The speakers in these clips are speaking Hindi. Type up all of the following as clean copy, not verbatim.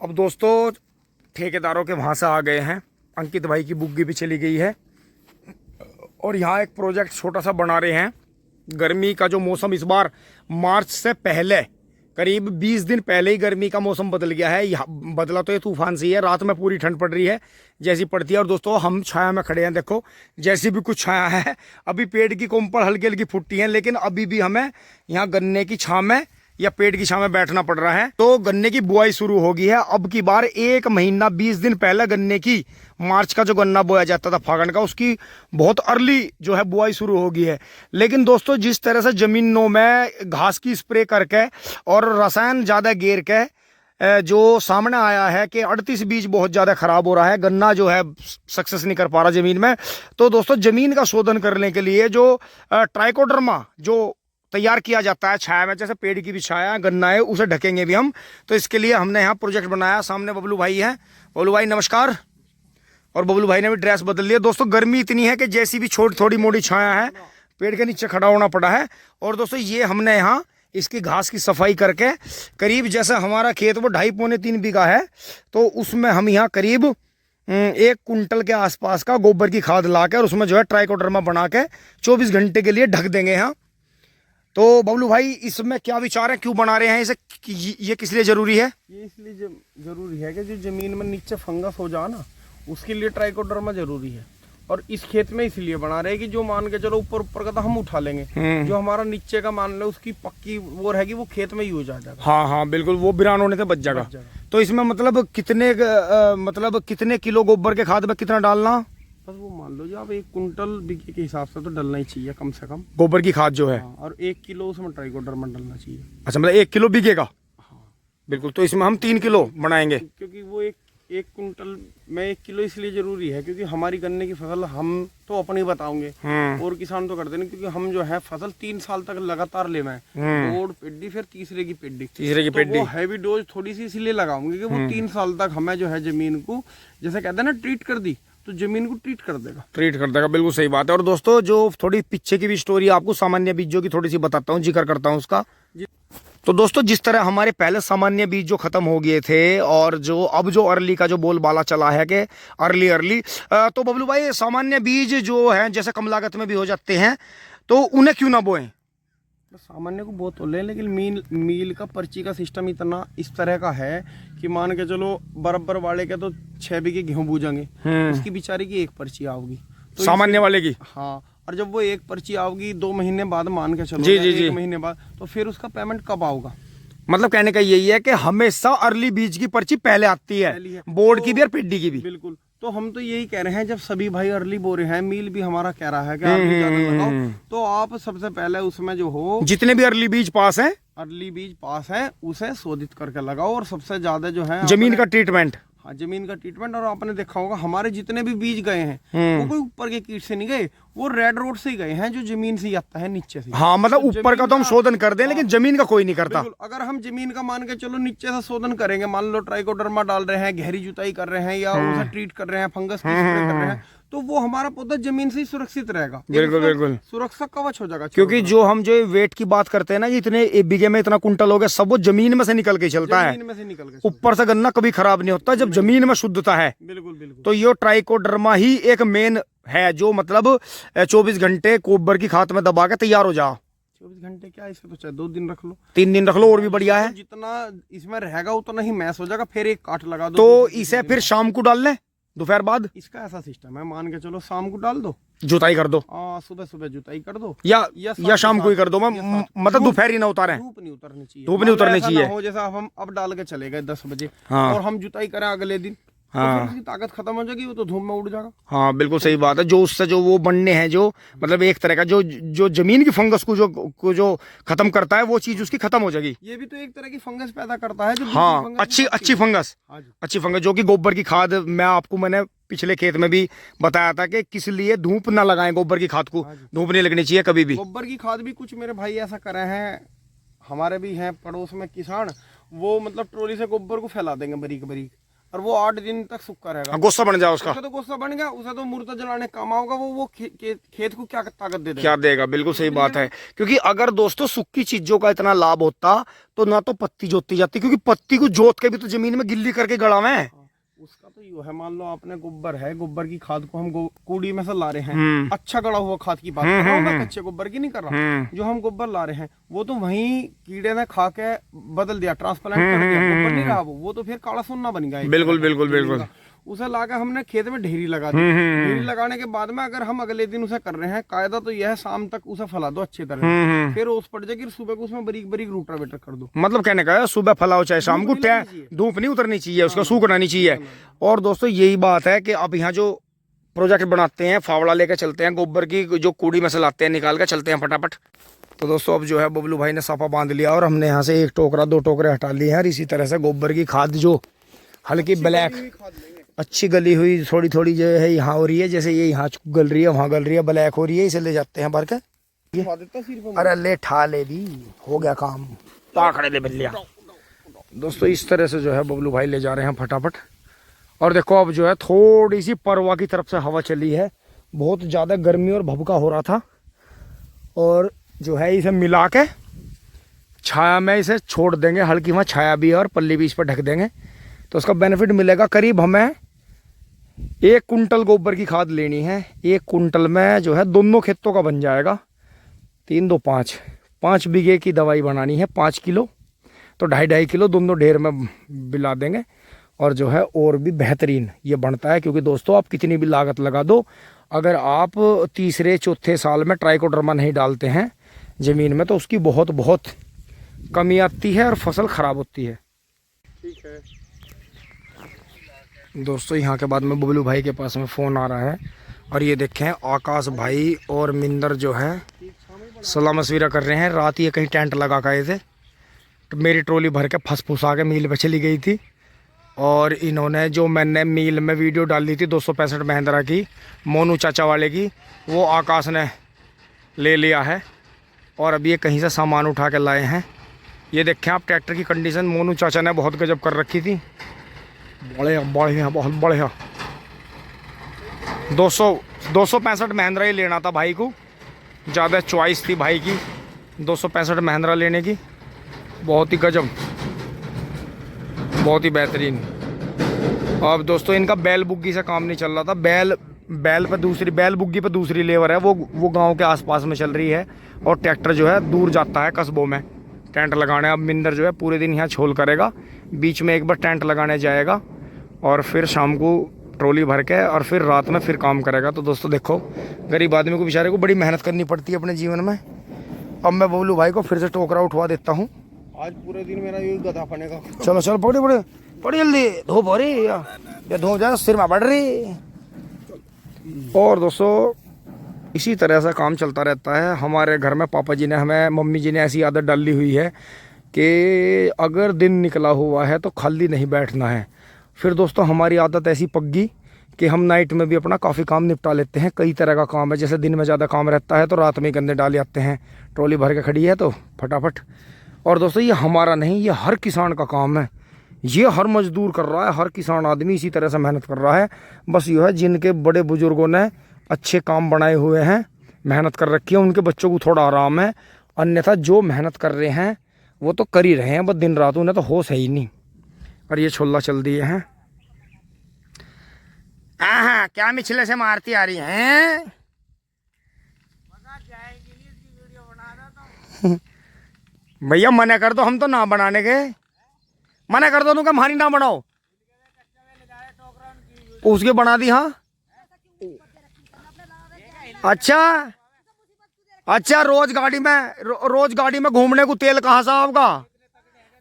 अब दोस्तों ठेकेदारों के वहाँ से आ गए हैं, अंकित भाई की बुग्गी भी चली गई है और यहाँ एक प्रोजेक्ट छोटा सा बना रहे हैं। गर्मी का जो मौसम इस बार मार्च से पहले करीब 20 दिन पहले ही गर्मी का मौसम बदल गया है। यहाँ बदला तो ये तूफान से ही है, रात में पूरी ठंड पड़ रही है जैसी पड़ती है। और दोस्तों हम छाया में खड़े हैं, देखो जैसी भी कुछ छाया है। अभी पेड़ की कोंपड़ हल्की हल्की फुटती हैं, लेकिन अभी भी हमें यहाँ गन्ने की छां में या पेड़ की छां में बैठना पड़ रहा है। तो गन्ने की बुआई शुरू हो गई है। अब की बार 1 महीना 20 दिन पहले गन्ने की मार्च का जो गन्ना बोया जाता था फागण का, उसकी बहुत अर्ली जो है बुआई शुरू हो गई है। लेकिन दोस्तों जिस तरह से जमीनों में घास की स्प्रे करके और रसायन ज़्यादा गेर के जो सामने आया है कि 38 बीज बहुत ज़्यादा ख़राब हो रहा है, गन्ना जो है सक्सेस नहीं कर पा रहा ज़मीन में। तो दोस्तों ज़मीन का शोधन करने के लिए जो ट्राइकोडर्मा जो तैयार किया जाता है छाया में, जैसे पेड़ की भी छाया गन्ना है, उसे ढकेंगे भी हम। तो इसके लिए हमने यहाँ प्रोजेक्ट बनाया। सामने बबलू भाई हैं। बबलू भाई नमस्कार। और बबलू भाई ने भी ड्रेस बदल लिया। दोस्तों गर्मी इतनी है कि जैसी भी छोटी थोड़ी मोटी छाया है, पेड़ के नीचे खड़ा होना पड़ा है। और दोस्तों ये हमने यहाँ इसकी घास की सफाई करके करीब, जैसे हमारा खेत वो 2.5 पौने 3 बीघा है, तो उसमें हम यहाँ करीब 1 कुंटल के आसपास का गोबर की खाद ला के और उसमें जो है ट्राइकोडर्मा बना के 24 घंटे के लिए ढक देंगे यहाँ। तो बबलू भाई इसमें क्या विचार है, क्यों बना रहे हैं इसे, ये किस लिए जरूरी है? ये इसलिए जरूरी है कि जो जमीन में नीचे फंगस हो जाए ना, उसके लिए ट्राइकोडर्मा जरूरी है। और इस खेत में इसलिए बना रहे हैं कि जो मान के चलो ऊपर का तो हम उठा लेंगे, जो हमारा नीचे का मान लो उसकी पक्की वो रहेगी, वो खेत में यूज आ जाएगा। हाँ हाँ बिल्कुल, वो बिरान होने से बच जाएगा। तो इसमें मतलब कितने किलो गोबर के खाद में कितना डालना? बस वो मान लो जो आप 1 कुंटल बीघे के हिसाब से तो डलना ही चाहिए कम से कम, गोबर की खाद जो है। हाँ, और 1 किलो उसमें ट्राइकोडर्मा डलना चाहिए। अच्छा, मतलब 1 किलो बीघे का? हाँ बिल्कुल। तो इसमें हम 3 किलो बनाएंगे, क्योंकि वो एक कुंटल में 1 किलो इसलिए जरूरी है क्योंकि हमारी गन्ने की फसल हम तो अपनी बताओगे और किसान तो करते नहीं, क्योंकि हम जो है फसल 3 साल तक लगातार लेना है। दौड़ पेड्डी, फिर तीसरे की पेड्डी। वो हैवी डोज थोड़ी सी इसलिए लगाऊंगी कि वो 3 साल तक हमें जो है जमीन को, जैसे कहते हैं ना, ट्रीट कर दी तो जमीन को ट्रीट कर देगा। बिल्कुल सही बात है। और दोस्तों जो थोड़ी पीछे की भी स्टोरी आपको सामान्य बीजों की थोड़ी सी बताता हूँ, जिक्र करता हूँ उसका। तो दोस्तों जिस तरह हमारे पहले सामान्य बीज जो खत्म हो गए थे और जो अब जो अर्ली का जो बोलबाला चला है कि अर्ली, तो बबलू भाई सामान्य बीज जो है जैसे कम लागत में भी हो जाते हैं, तो उन्हें क्यों ना बोएं? सामान्य को बहुत हो ले, लेकिन मील का पर्ची का सिस्टम इतना इस तरह का है कि मान के चलो बराबर वाले के तो 6 बीघे गेहूं बूझेंगे, उसकी बेचारी की 1 पर्ची आओगी, तो सामान्य वाले की। हाँ, और जब वो 1 पर्ची आओगी 2 महीने बाद, मान के चलो जी, 1 महीने बाद, तो फिर उसका पेमेंट कब आओगा? मतलब कहने का यही है कि हमेशा अर्ली बीज की पर्ची पहले आती है, बोर्ड की भी और पिड्डी की भी। बिल्कुल। तो हम तो यही कह रहे हैं, जब सभी भाई अर्ली बो रहे हैं, मील भी हमारा कह रहा है कि अर्ली ज्यादा लगाओ, तो आप सबसे पहले उसमें जो हो, जितने भी अर्ली बीज पास है उसे शोधित करके लगाओ। और सबसे ज्यादा जो है जमीन का ट्रीटमेंट। हाँ, जमीन का ट्रीटमेंट। और आपने देखा होगा हमारे जितने भी बीज गए हैं वो कोई ऊपर के कीट से नहीं गए, वो रेड रोड से ही गए हैं, जो जमीन से आता है नीचे से। हाँ, मतलब तो ऊपर का तो हम शोधन कर दें, लेकिन जमीन का कोई नहीं करता। अगर हम जमीन का मान के चलो नीचे से शोधन करेंगे, मान लो ट्राइकोडर्मा डाल रहे हैं, गहरी जुताई कर रहे हैं, या उसे ट्रीट कर रहे हैं, फंगस की स्प्रे कर रहे हैं, तो वो हमारा पौधा जमीन से ही सुरक्षित रहेगा। बिल्कुल सुरक्षा कवच हो जाएगा। क्योंकि जो हम जो वेट की बात करते हैं ना, इतने 1 बीघे में इतना कुंटल हो गया, सब वो जमीन में से निकल के चलता है। ऊपर से गन्ना कभी खराब नहीं होता जब जमीन में शुद्धता है। बिल्कुल। तो ये ट्राइकोडर्मा ही एक मेन है, जो मतलब 24 घंटे गोबर की खाद में दबा के तैयार हो जा। 24 घंटे क्या, इसे तो चाहे 2 दिन रख लो, 3 दिन रख लो, और भी बढ़िया है। जितना इसमें रहेगा उतना ही मैस हो जाएगा। फिर एक काट लगा दो, तो इसे फिर शाम को डाल लें, दोपहर बाद। इसका ऐसा सिस्टम है, मान के चलो शाम को डाल दो, जुताई कर दो, सुबह जुताई कर दो, या शाम को ही कर दो। मतलब दोपहर ही ना उतारे, धूप नहीं उतरनी चाहिए। हो जैसा हम डाल के चले गए 10 बजे, हाँ, और हम जुताई करें अगले दिन, हाँ, तो उसकी ताकत खत्म हो जाएगी, वो तो धूप में उड़ जाएगा। हाँ बिल्कुल सही बात है। जो उससे जो वो बनने हैं, जो मतलब एक तरह का जो जमीन की फंगस को जो खत्म करता है, वो चीज उसकी खत्म हो जाएगी। ये भी तो एक तरह की फंगस पैदा करता है, जो हाँ, अच्छी फंगस जो कि गोबर की खाद, मैंने पिछले खेत में भी बताया था कि किस लिए धूप ना लगाएं गोबर की खाद को, धूप नहीं लगनी चाहिए कभी भी। गोबर की खाद भी कुछ मेरे भाई ऐसा करे हैं, हमारे भी हैं पड़ोस में किसान, वो मतलब ट्रॉली से गोबर को फैला देंगे बारीक बारीक, और वो 8 दिन तक सूखा रहेगा। गुस्सा बन जाए उसका, उसे तो गुस्सा बन गया, उसे तो मुर्दा जलाने काम आओगा, वो खेत को क्या ताकत दे देगा, क्या देगा। बिल्कुल सही बात है, क्योंकि अगर दोस्तों सूखी चीजों का इतना लाभ होता तो ना तो पत्ती जोती जाती, क्योंकि पत्ती को जोत के भी तो जमीन में गिल्ली करके गड़ा में। उसका तो यो है, मान लो आपने गोबर है, गोबर की खाद को हम कूड़ी में से ला रहे हैं, अच्छा गड़ा हुआ खाद की बात कर रहा हूँ मैं, कच्चे गोबर की नहीं कर रहा। जो हम गोबर ला रहे हैं वो तो वहीं कीड़े ने खा के बदल दिया, ट्रांसप्लांट कर दिया, गोबर नहीं रहा वो तो फिर काला सोना बन गया। बिल्कुल बिल्कुल बिल्कुल। उसे लाकर हमने खेत में ढेरी लगा दी। ढेरी लगाने के बाद में अगर हम अगले दिन उसे कर रहे हैं, कायदा तो यह है शाम तक उसे फैला दो अच्छी तरह, फिर ओस पड़ जाएगी, सुबह को उसमें बारीक बारीक रूटावेटर कर दो। मतलब कहने का है सुबह फैलाओ चाहे शाम को, धूप नहीं उतरनी चाहिए, उसका सूखना नहीं चाहिए। और दोस्तों यही बात है कि अब यहाँ जो प्रोजेक्ट बनाते हैं, फावड़ा लेकर चलते हैं, गोबर की जो कूड़ी में से लाते हैं, निकाल कर चलते हैं फटाफट। तो दोस्तों अब जो है बबलू भाई ने साफा बांध लिया और हमने यहाँ से 1 टोकरा 2 टोकरे हटा लिए हैं। और इसी तरह से गोबर की खाद जो हल्की ब्लैक अच्छी गली हुई थोड़ी थोड़ी जो है यहाँ हो रही है, जैसे ये यहाँ गल रही है, वहाँ गल रही है, ब्लैक हो रही है, इसे ले जाते हैं भर के। अरे ले ठा ले दी, हो गया काम, पाखड़े ले बिल्लिया। दोस्तों इस तरह से जो है बबलू भाई ले जा रहे हैं फटाफट। और देखो अब जो है थोड़ी सी परवा की तरफ से हवा चली है, बहुत ज़्यादा गर्मी और भभका हो रहा था, और जो है इसे मिला के छाया में इसे छोड़ देंगे, हल्की वहाँ छाया भी है और पल्ली भी इस पर ढक देंगे, तो उसका बेनिफिट मिलेगा। करीब हमें 1 कुंटल गोबर की खाद लेनी है। 1 कुंटल में जो है दोनों खेतों का बन जाएगा, 3 2 5 5 बीघे की दवाई बनानी है, 5 किलो, तो 2.5 किलो दोनों ढेर में बिला देंगे। और जो है और भी बेहतरीन ये बनता है, क्योंकि दोस्तों आप कितनी भी लागत लगा दो, अगर आप तीसरे चौथे साल में ट्राइकोडर्मा नहीं डालते हैं ज़मीन में, तो उसकी बहुत बहुत कमी आती है और फसल ख़राब होती है। ठीक है दोस्तों यहाँ के बाद में बबलू भाई के पास में फ़ोन आ रहा है, और ये देखें आकाश भाई और मिंदर जो है सलाह मशविरा कर रहे हैं। रात ये कहीं टेंट लगा के आए थे, तो मेरी ट्रॉली भर के फंस फुसा के मील पे चली गई थी, और इन्होंने जो मैंने मील में वीडियो डाली थी 265 महिंद्रा की, मोनू चाचा वाले की, वो आकाश ने ले लिया है, और अब ये कहीं से सामान उठा के लाए हैं। ये देखें आप ट्रैक्टर की कंडीशन मोनू चाचा ने बहुत गजब कर रखी थी, बढ़िया बढ़िया बहुत बढ़िया। 265 महिंद्रा ही लेना था भाई को, ज़्यादा चॉइस थी भाई की 265 महिंद्रा लेने की, बहुत ही गजब, बहुत ही बेहतरीन। अब दोस्तों इनका बैल बुग्गी से काम नहीं चल रहा था, बैल बुग्गी पे दूसरी लेवर है, वो गांव के आसपास में चल रही है, और ट्रैक्टर जो है दूर जाता है कस्बों में टेंट लगाने। अब मिंदर जो है पूरे दिन यहाँ छोल करेगा, बीच में एक बार टेंट लगाने जाएगा, और फिर शाम को ट्रॉली भर के और फिर रात में फिर काम करेगा। तो दोस्तों देखो गरीब आदमी को बेचारे को बड़ी मेहनत करनी पड़ती है अपने जीवन में। अब मैं बबलू भाई को फिर से टोकरा उठवा देता हूँ। आज पूरे दिन मेरा यही गधा पड़ने का। चलो चलो पड़ी जल्दी, धूप हो रही या धूप जाए सिर में बढ़ रही। और दोस्तों इसी तरह से काम चलता रहता है। हमारे घर में पापा जी ने हमें, मम्मी जी ने ऐसी आदत डाली हुई है कि अगर दिन निकला हुआ है तो खाली नहीं बैठना है। फिर दोस्तों हमारी आदत ऐसी पक गई कि हम नाइट में भी अपना काफ़ी काम निपटा लेते हैं। कई तरह का काम है, जैसे दिन में ज़्यादा काम रहता है तो रात में गंदे डाल आते हैं, ट्रॉली भर के खड़ी है तो फटाफट। और दोस्तों ये हमारा नहीं, ये हर किसान का काम है, ये हर मजदूर कर रहा है, हर किसान आदमी इसी तरह से मेहनत कर रहा है। बस ये है जिनके बड़े बुजुर्गों ने अच्छे काम बनाए हुए हैं, मेहनत कर रखी है, उनके बच्चों को थोड़ा आराम है, अन्यथा जो मेहनत कर रहे हैं वो तो कर ही रहे हैं, बस दिन रात उन्हें तो होश है ही नहीं। और ये छोला चल दिए हैं। हाँ क्या मिछले से मारती आ रही हैं। भैया मना कर दो, हम तो ना बनाने के, मना कर दो तुम, हमारी ना बनाओ, उसके बना दी। हाँ अच्छा रोज गाड़ी में घूमने को तेल कहाँ से आपका?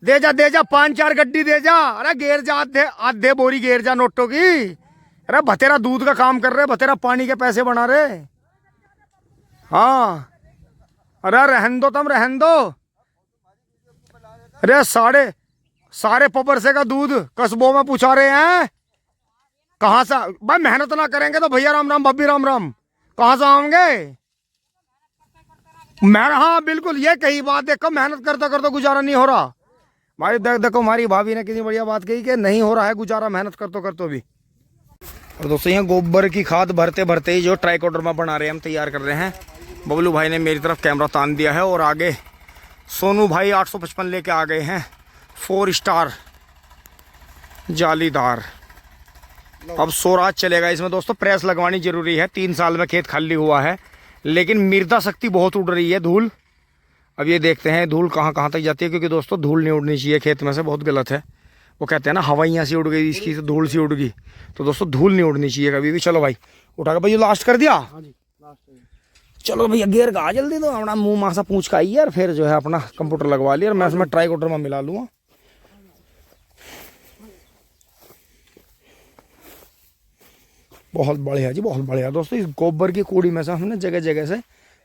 दे जा 5-4 गड्डी दे जा। अरे गेर जा, आधे बोरी गेर जा नोटों की। अरे बतेरा दूध का काम कर रहे, बतेरा पानी के पैसे बना रहे। हाँ अरे रहन दो, तुम रहन दो। अरे सारे पपरसे का दूध कस्बों में पूछा रहे हैं, कहाँ से? भाई मेहनत ना करेंगे तो भैया राम राम, भब्बी राम राम, कहाँ से आएंगे? मैं हाँ बिल्कुल ये कही बात, देखो मेहनत करता करता गुजारा नहीं हो रहा। भाई देखो हमारी भाभी ने कितनी बढ़िया बात कही कि नहीं हो रहा है गुजारा मेहनत कर तो भी। और दोस्तों यहाँ गोबर की खाद भरते भरते ही जो ट्राइकोडर्मा बना रहे हैं, हम तैयार कर रहे हैं। बबलू भाई ने मेरी तरफ कैमरा तान दिया है और आगे सोनू भाई 855 लेके आ गए हैं 4 स्टार जालीदार। अब स्वराज चलेगा इसमें दोस्तों। प्रेस लगवानी जरूरी है, 3 साल में खेत खाली हुआ है, लेकिन मृदा शक्ति बहुत उड़ रही है धूल। अब ये देखते हैं धूल कहाँ कहाँ तक जाती है, क्योंकि दोस्तों धूल नहीं उड़नी चाहिए खेत में से, बहुत गलत है। वो कहते हैं ना हवाइयाँ सी उड़ गई इसकी तो धूल सी उड़ गई, तो दोस्तों धूल नहीं उड़नी चाहिए कभी भी। चलो भाई उठा के भाई लास्ट कर दिया। हाँ जी, लास्ट। चलो भैया गियर का जल्दी दो, अपना मुँह मासा पूछ का आई और फिर जो है अपना कंप्यूटर लगवा लिया और मैं इसमें ट्राइकोडर्मा मिला लूँगा। बहुत बढ़िया जी, बहुत बढ़िया दोस्तों। इस गोबर की कूड़ी में से हमने जगह जगह से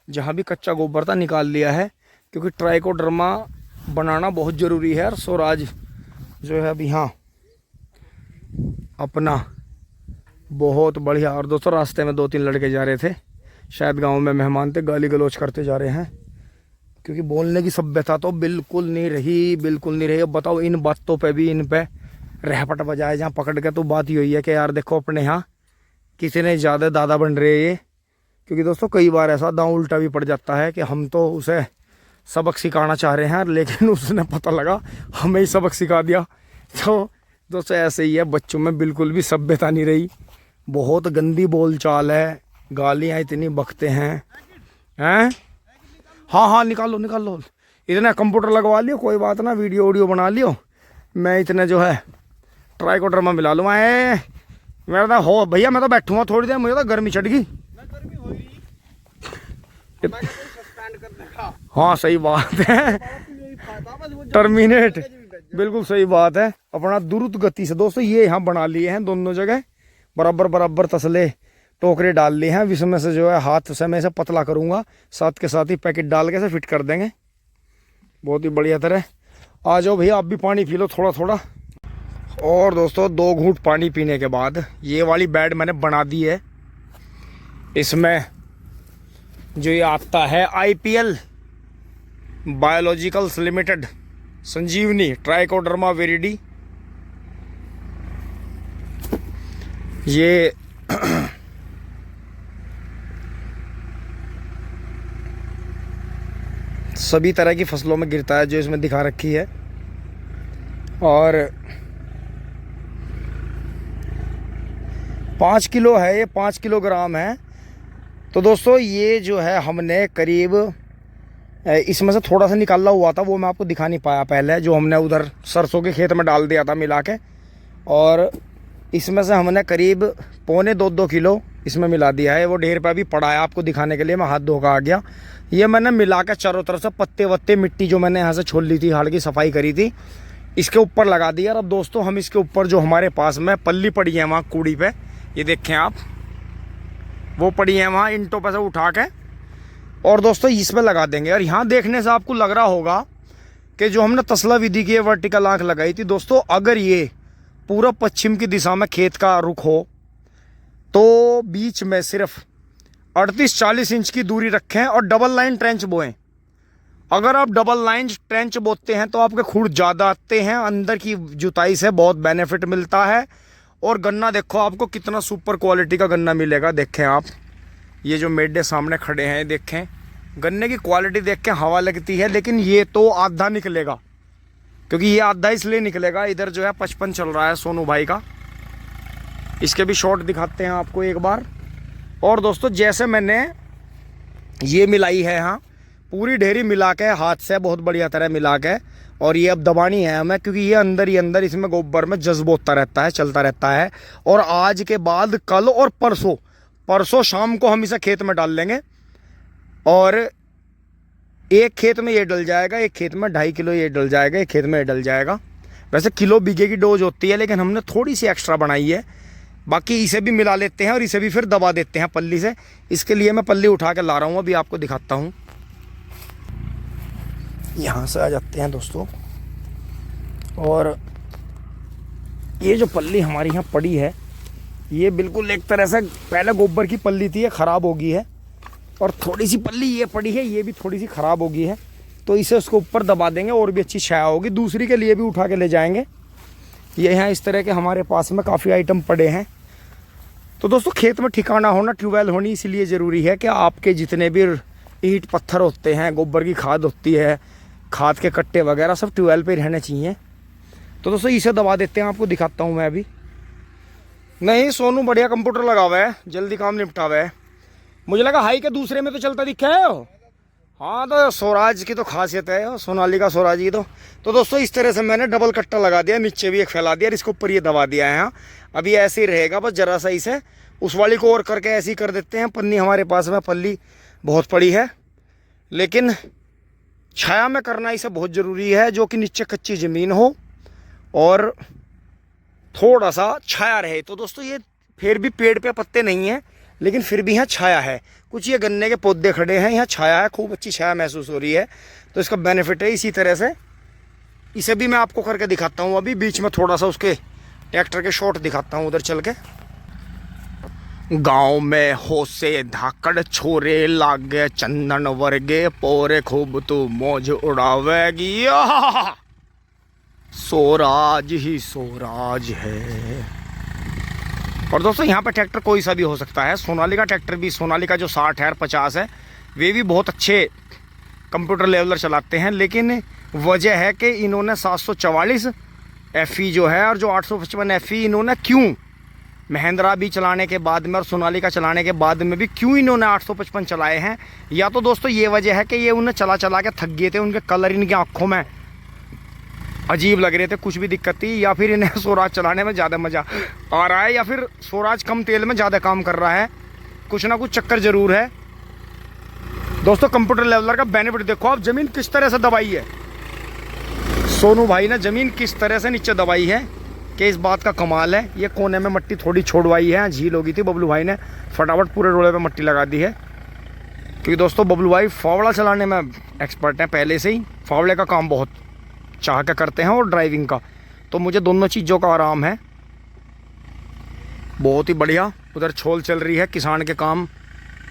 जहाँ भी कच्चा गोबर था निकाल लिया है, क्योंकि ट्राइकोडर्मा बनाना बहुत ज़रूरी है। और स्वराज जो है अभी हाँ अपना बहुत बढ़िया। और दोस्तों रास्ते में 2-3 लड़के जा रहे थे, शायद गांव में मेहमान थे, गाली गलौज करते जा रहे हैं, क्योंकि बोलने की सभ्यता तो बिल्कुल नहीं रही, बिल्कुल नहीं रही। अब बताओ इन बातों पे भी इन पे रहपट बजाए जहाँ पकड़ के, तो बात ही हुई है कि यार देखो अपने यहाँ किसी ज़्यादा दादा बन रहे हैं ये। क्योंकि दोस्तों कई बार ऐसा दांव उल्टा भी पड़ जाता है कि हम तो उसे सबक सिखाना चाह रहे हैं, लेकिन उसने पता लगा हमें ही सबक सिखा दिया। तो दोस्तों ऐसे ही है, बच्चों में बिल्कुल भी सभ्यता नहीं रही, बहुत गंदी बोलचाल है, गालियाँ इतनी बकते हैं। हाँ निकाल लो। इतना कंप्यूटर लगवा लियो, कोई बात ना, वीडियो बना लियो, मैं इतने जो है ट्राइकोडर्मा मिला लूँगा। मेरा तो हो भैया, मैं तो बैठूंगा थोड़ी देर, मुझे तो गर्मी चढ़ गई। हाँ सही बात है, टर्मिनेट, बिल्कुल सही बात है। अपना द्रुत गति से दोस्तों ये यहाँ बना लिए हैं दोनों जगह, बराबर तसले टोकरे डाल लिए हैं। इसमें से जो है हाथ से मैं इसे पतला करूँगा, साथ के साथ ही पैकेट डाल के इसे फिट कर देंगे बहुत ही बढ़िया तरह। आ जाओ भैया आप भी पानी पी लो थोड़ा थोड़ा। और दोस्तों 2 घूंट पानी पीने के बाद ये वाली बेड मैंने बना दी है। इसमें जो ये आता है IPL बायोलॉजिकल्स लिमिटेड संजीवनी ट्राइकोडर्मा विरिडी, ये सभी तरह की फसलों में गिरता है जो इसमें दिखा रखी है। और 5 किलो है ये, 5 किलोग्राम है। तो दोस्तों ये जो है हमने करीब इसमें से थोड़ा सा निकाला हुआ था, वो मैं आपको दिखा नहीं पाया पहले, जो हमने उधर सरसों के खेत में डाल दिया था मिला के। और इसमें से हमने करीब 1.25-2 किलो इसमें मिला दिया है। वो ढेर पे अभी पड़ा है, आपको दिखाने के लिए मैं हाथ धो कर आ गया। ये मैंने मिला के चारों तरफ से पत्ते वत्ते मिट्टी जो मैंने यहाँ से छोड़ ली थी, हाड़ की सफाई करी थी, इसके ऊपर लगा दिया। और अब दोस्तों हम इसके ऊपर जो हमारे पास में पल्ली पड़ी है वहाँ कूड़ी पे, ये देखें आप, वो पड़ी है वहाँ इंटों पर से उठा के, और दोस्तों इसमें लगा देंगे। और यहाँ देखने से आपको लग रहा होगा कि जो हमने तसला विधि की वर्टिकल आँख लगाई थी दोस्तों, अगर ये पूरा पश्चिम की दिशा में खेत का रुख हो तो बीच में सिर्फ 38-40 इंच की दूरी रखें और डबल लाइन ट्रेंच बोएं। अगर आप डबल लाइन ट्रेंच बोते हैं तो आपके खूड़ ज़्यादा आते हैं, अंदर की जुताई से बहुत बेनिफिट मिलता है। और गन्ना देखो आपको कितना सुपर क्वालिटी का गन्ना मिलेगा। देखें आप, ये जो मेढे सामने खड़े हैं, देखें गन्ने की क्वालिटी देख के हवा लगती है, लेकिन ये तो आधा निकलेगा, क्योंकि ये आधा इसलिए निकलेगा, इधर जो है 55 चल रहा है सोनू भाई का। इसके भी शॉट दिखाते हैं आपको एक बार। और दोस्तों जैसे मैंने ये मिलाई है यहाँ, पूरी ढेरी मिला के हाथ से बहुत बढ़िया तरह मिला के, और ये अब दबानी है हमें, क्योंकि ये अंदर ही अंदर इसमें गोबर में जज्ब होता रहता है, चलता रहता है। और आज के बाद कल और परसों शाम को हम इसे खेत में डाल लेंगे। और एक खेत में ये डल जाएगा, एक खेत में 2.5 किलो ये डल जाएगा, एक खेत में ये डल जाएगा। वैसे किलो बीघे की डोज होती है, लेकिन हमने थोड़ी सी एक्स्ट्रा बनाई है। बाकी इसे भी मिला लेते हैं और इसे भी फिर दबा देते हैं पल्ली से। इसके लिए मैं पल्ली उठा के ला रहा हूँ, अभी आपको दिखाता हूँ। यहाँ से आ जाते हैं दोस्तों, और ये जो पल्ली हमारी यहाँ पड़ी है, ये बिल्कुल एक तरह से पहले गोबर की पल्ली थी, ये ख़राब हो गई है। और थोड़ी सी पल्ली ये पड़ी है, ये भी थोड़ी सी ख़राब हो गई है। तो इसे उसके ऊपर दबा देंगे और भी अच्छी छाया होगी। दूसरी के लिए भी उठा के ले जाएंगे। ये यहाँ इस तरह के हमारे पास में काफ़ी आइटम पड़े हैं। तो दोस्तों खेत में ठिकाना होना, ट्यूबवेल होनी इसलिए ज़रूरी है कि आपके जितने भी ईंट पत्थर होते हैं, गोबर की खाद होती है, खाद के कट्टे वगैरह सब ट्यूबवेल पे रहने चाहिए। तो दोस्तों इसे दबा देते हैं, आपको दिखाता हूँ मैं अभी। नहीं सोनू बढ़िया कंप्यूटर लगा हुआ है, जल्दी काम निपटा हुआ है। मुझे लगा हाई के दूसरे में तो चलता दिखा है वो। हाँ तो स्वराज की तो खासियत है, सोनालिका स्वराज की तो दोस्तों इस तरह से मैंने डबल कट्टा लगा दिया, नीचे भी एक फैला दिया और इसके ऊपर ये दबा दिया है। हाँ अभी ऐसे ही रहेगा, बस जरा सा इसे उस वाली को और करके ऐसे ही कर देते हैं। पन्नी हमारे पास में पल्ली बहुत पड़ी है, लेकिन छाया में करना इसे बहुत ज़रूरी है, जो कि नीचे कच्ची ज़मीन हो और थोड़ा सा छाया रहे। तो दोस्तों ये फिर भी पेड़ पे पत्ते नहीं हैं, लेकिन फिर भी यहाँ छाया है। कुछ ये गन्ने के पौधे खड़े हैं, यहाँ छाया है, खूब अच्छी छाया महसूस हो रही है, तो इसका बेनिफिट है। इसी तरह से इसे भी मैं आपको करके दिखाता हूँ। अभी बीच में थोड़ा सा उसके ट्रैक्टर के शॉट दिखाता हूँ उधर चल के। गाँव में हो से धाकड़ छोरे लागे चंदन वर्गे पोरे खूब तू मौज उड़ावेगी। स्वराज ही स्वराज है। और दोस्तों यहाँ पे ट्रैक्टर कोई सा भी हो सकता है। सोनालिका ट्रैक्टर भी, सोनालिका जो 60 है 50 है, वे भी बहुत अच्छे कंप्यूटर लेवलर चलाते हैं। लेकिन वजह है कि इन्होंने 744 FE जो है और जो 855 FE इन्होंने क्यों, महिंद्रा भी चलाने के बाद में और सोनालिका चलाने के बाद में भी क्यों इन्होंने 855 चलाए हैं। या तो दोस्तों ये वजह है कि ये उन्हें चला चला के थक गए थे, उनके कलर इनकी आँखों में अजीब लग रहे थे, कुछ भी दिक्कत थी, या फिर इन्हें स्वराज चलाने में ज़्यादा मज़ा आ रहा है, या फिर स्वराज कम तेल में ज़्यादा काम कर रहा है। कुछ ना कुछ चक्कर ज़रूर है। दोस्तों कंप्यूटर लेवलर का बेनिफिट देखो आप, ज़मीन किस तरह से दबाई है सोनू भाई ने, ज़मीन किस तरह से नीचे दबाई है कि इस बात का कमाल है। ये कोने में मट्टी थोड़ी छोड़वाई है, झील हो गई थी, बबलू भाई ने फटाफट पूरे रोड़े पे मट्टी लगा दी है। क्योंकि दोस्तों बबलू भाई फावड़ा चलाने में एक्सपर्ट हैं, पहले से ही फावड़े का काम बहुत चाह के करते हैं और ड्राइविंग का, तो मुझे दोनों चीज़ों का आराम है। बहुत ही बढ़िया। उधर छोल चल रही है, किसान के काम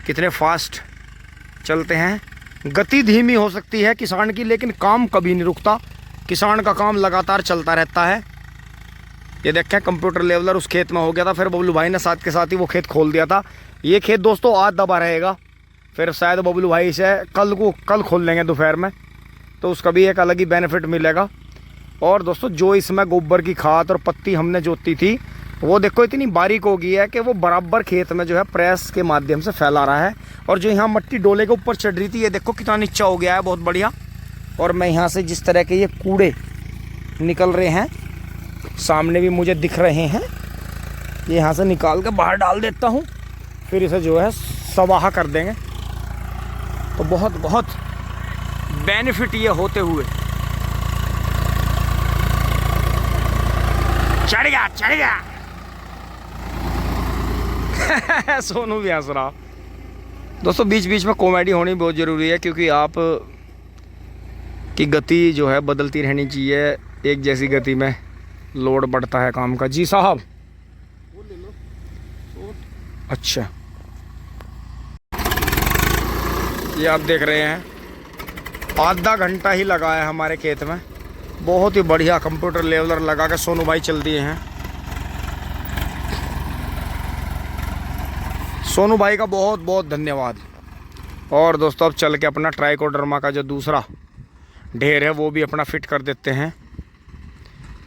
कितने फास्ट चलते हैं। गति धीमी हो सकती है किसान की, लेकिन काम कभी नहीं रुकता, किसान का काम लगातार चलता रहता है। ये देखें कंप्यूटर लेवलर उस खेत में हो गया था, फिर बबलू भाई ने साथ के साथ ही वो खेत खोल दिया था। ये खेत दोस्तों आज दबा रहेगा, फिर शायद बबलू भाई इसे कल खोल लेंगे दोपहर में, तो उसका भी एक अलग ही बेनिफिट मिलेगा। और दोस्तों जो इसमें गोबर की खाद और पत्ती हमने जोती थी, वो देखो इतनी बारीक हो गई है कि वो बराबर खेत में जो है प्रेस के माध्यम से फैला रहा है। और जो यहाँ मट्टी डोले के ऊपर चढ़ रही थी, ये देखो कितना नीचा हो गया है, बहुत बढ़िया। और मैं यहाँ से जिस तरह के ये कूड़े निकल रहे हैं, सामने भी मुझे दिख रहे हैं, ये यहाँ से निकाल के बाहर डाल देता हूँ, फिर इसे जो है सवाहा कर देंगे। तो बहुत बहुत बेनिफिट ये होते हुए चढ़ गया सोनू भी हंस रहा। दोस्तों बीच बीच में कॉमेडी होनी बहुत ज़रूरी है, क्योंकि आप की गति जो है बदलती रहनी चाहिए। एक जैसी गति में लोड बढ़ता है काम का। जी साहब वो ले लो। अच्छा, ये आप देख रहे हैं आधा घंटा ही लगा है हमारे खेत में। बहुत ही बढ़िया कंप्यूटर लेवलर लगा के सोनू भाई चल दिए हैं। सोनू भाई का बहुत बहुत धन्यवाद। और दोस्तों अब चल के अपना ट्राइकोडर्मा का जो दूसरा ढेर है वो भी अपना फिट कर देते हैं।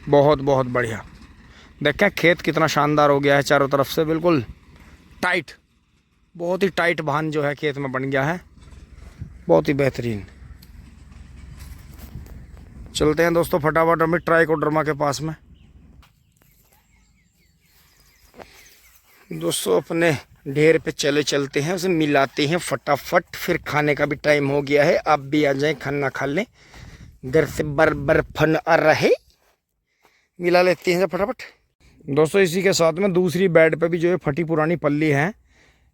बहुत बहुत बढ़िया। देखें खेत कितना शानदार हो गया है, चारों तरफ से बिल्कुल टाइट, बहुत ही टाइट बांध जो है खेत में बन गया है, बहुत ही बेहतरीन। चलते हैं दोस्तों फटाफट हम ट्राइकोडर्मा के पास में। दोस्तों अपने ढेर पे चलते हैं, उसे मिलाते हैं फटाफट। फिर खाने का भी टाइम हो गया है, आप भी आ जाएं, खाना खा लें। घर से बर फन आ रहे, मिला लेते हैं फटाफट। दोस्तों इसी के साथ में दूसरी बेड पे भी जो है फटी पुरानी पल्ली है,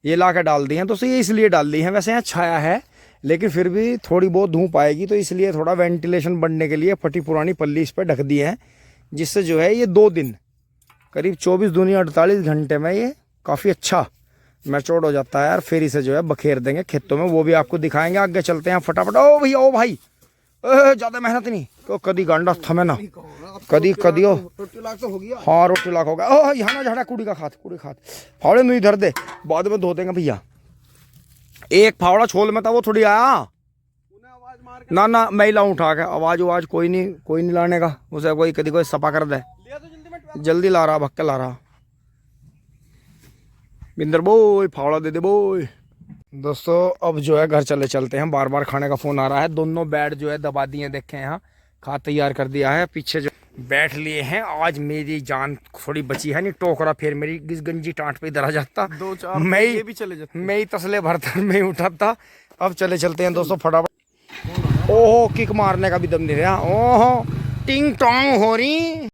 ये ला के डाल दी हैं। दोस्तों ये इसलिए डाल दी हैं, वैसे यहाँ छाया है लेकिन फिर भी थोड़ी बहुत धूप आएगी, तो इसलिए थोड़ा वेंटिलेशन बढ़ने के लिए फटी पुरानी पल्ली इस पर ढक दी है, जिससे जो है ये 2 दिन करीब 24 दूनी 48 घंटे में ये काफ़ी अच्छा मैच्योर हो जाता है। और फिर इसे जो है बखेर देंगे खेतों में, वो भी आपको दिखाएंगे। आगे चलते हैं फटाफट। ओ भाई ज्यादा मेहनत नहीं तो कदी गांडा थमे ना कदी कदियो रोटी लाख तो हो गया। हाँ रोटी लाख होगा। ओह यहाँ ना झाड़ा कुड़ी का खात फावड़े नहीं धर दे, बाद में धो देंगे भैया। एक फावड़ा छोल में था वो थोड़ी आया आवाज मार ना ना मैं ही लाऊं उठा के। आवाज कोई नहीं लाने का उसे, कोई कदी कोई सपा कर दे। लिया तो जल्दी में जल्दी ला रहा भक्के ला रहा। बिंदर बोय फावड़ा दे दे बोय। दोस्तों अब जो है घर चलते हैं, बार बार खाने का फोन आ रहा है। दोनों बेड जो है दबा दिए, देखे यहाँ खा तैयार कर दिया है, पीछे जो बैठ लिए हैं। आज मेरी जान थोड़ी बची है, नहीं टोकरा फिर मेरी गंजी टांट पे इधर आ जाता। दो चार मैं ये भी चले जाते। ही तसले भरता मैं ही उठाता। अब चलते हैं दोस्तों फटाफट। ओहो किक मारने का भी दम नहीं रहा। ओहो टिंग टोंग हो रही।